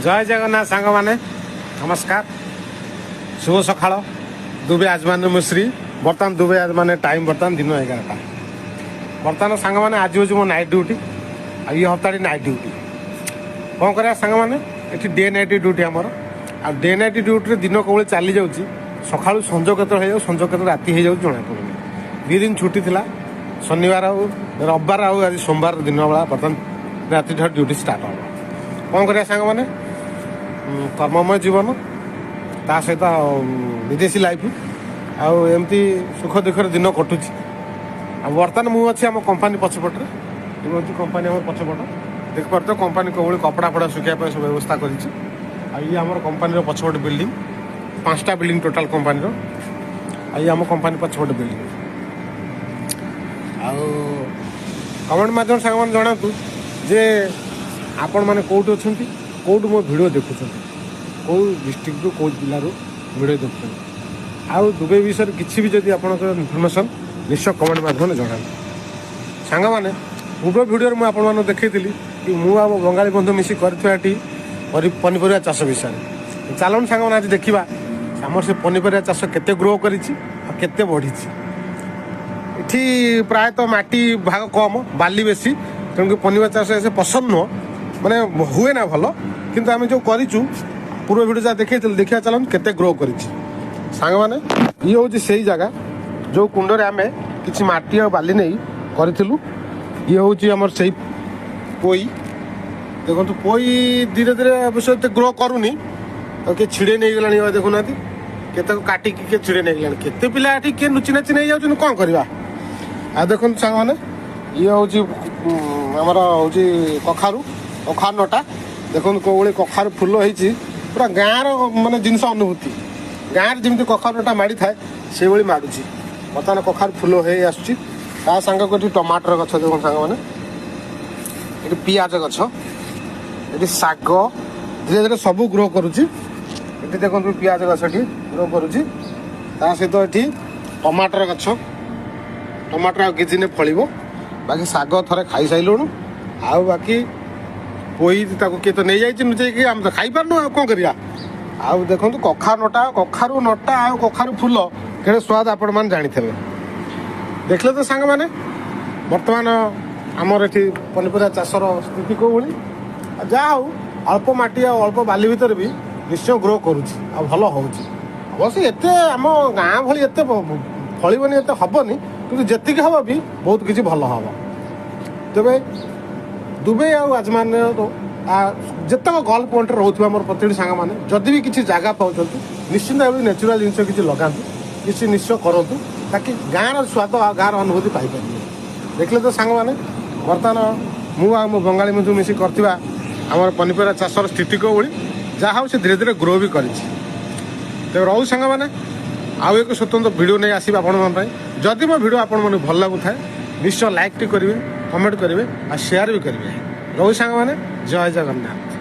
जय जगन्नाथ सांग माने नमस्कार शुभ सकाळ दुबे आजमान मुश्री बर्तमान दुबे आज माने टाइम बर्तमान दिन 11टा बर्तमान सांग माने आज हूँ मो नाइट ड्यूटी ये हफ्ता नाइट ड्यूटी कौन करा सांग माने ये डे नाइट ड्यूटी आमर आ डे नाइट ड्यूटी दिन कौन चली जाऊँगी सका संज के संज के राति हो जना पड़े 2 दिन छुट्टी थी शनिवार आउ रविवार आउ आज सोमवार दिन बेला बर्तमान राति ड्यूटी स्टार्ट हो कौन करा सांग माने कर्ममय जीवन ता सहित विदेशी लाइफ आमती सुख दुखर दिन कटुची बर्तमान मुझे आम कंपानी पछपटे ये कंपानी आम पछपट देख पार्थ कंपानी कौन कपड़ा फड़ा सुखाई सब व्यवस्था कर आम कंपानी पछपट बिल्डिंग 5टा बिल्डिंग टोटाल कंपानी आम कंपानी पछपट बिल्डिंग कमेंट माध्यम सांग जनातु जे आपण मैंने कौट अच्छा कौट मो भिड देखुं कौ डिस्ट्रिक्ट कौ जिलूर भिड देखुं आउ दुबई विषय किसी भी जब आप इनफर्मेशन निश्चय कमेंट माध्यम जना सांग मैंने पूर्व भिडियो मुझे देखी कि मुझे बंगाली बंधु मिसी करी पनीपरिया चाष विषय चलन सांग मैंने आज देखा आम से पनीपरिया चाष केते ग्रो करते बढ़ी ये प्रायतः माटी भाग कम बाली बेसी तेणुक पनीपरिया चाष ऐसे पसंद नुह माने हुए ना भल किंतु आम जो करूँ पूर्व भिडियो जहाँ देखा देखा चलन केते ग्रो कर सांग माने ये हूँ से जगह जो कुंडे आम कि माटी और बाली नहीं करूँ ये हूँ आमर से पोई देखो पोई धीरे धीरे अवश्य ग्रो करूनी तो किए छिड़े नहीं गला देखुना केत काटिक किए छिड़े नहीं गला केते पिला किए लुचि नाचि नहीं जाऊँ कौन करवा आ देखो सांग माने ये हूँ आमर हूँ कखारू कखार नटा देखो कौन कखार फुल होती पूरा गाँव रे जिनस अनुभूति गाँव जमी कखार नटा माड़ी थाए से भाई माड़ुची बर्तमान कखार फुल हो आसा सांग को टमाटर गछ देखो सांग मैंने ये पियाज गछ ये शाग धीरे धीरे सब ग्रो करुच्ची देखो पियाज गछ ग्रो करुच्ची सहित ये टमाटर गछ टमाटर आ कि दिन फल बाकी शाग थे खाई सारूँ आ बाकी पोई किए तो नहीं जाइए नुचे आम तो खाई पार्नु आ कौन करिया आ देखो कखार नटा कखारू नटा आ कखारू फुल के स्वाद आपण मैंने जानी थे देखले तो सांग मैंने बर्तमान आमर ये पनीपरिया चाषर स्थिति कौ भाई जहा हो अल्प मटी अल्प बाली भितर भी निश्चय ग्रो करुच्ची भल अवश्य एत आम गाँ भाई एत फलबनी एत हेनी कि जी हम भी बहुत किसी भल हम तेरे दुबई आजमान जितक गल्फ पॉइंट रोचे मोर प्रति सांग मैंने जदि भी किसी जगह पाँच निश्चिंत भाव नेचुराल जिन किसी लगातु किसी निश्चय करूँ ताकि गाँव स्वाद आ गाँव अनुभूति पाइपर देखले तो सांग मैंने बर्तमान मु बंगाली बंधु मिसी करथिबा आमर पनीपरिया चाषर स्थिति को भाई जहाँ हो धीरे धीरे ग्रो भी कर रहू सांग मैंने आउ एक स्वतंत्र भिडियो नहीं आसब आपण जदि मो भिडियो आपण मैंने भल लगुए निश्चय लाइक टी करेंगे कमेंट करेंगे और शेयर भी करेंगे रहू सांग मैंने जय जगन्नाथ।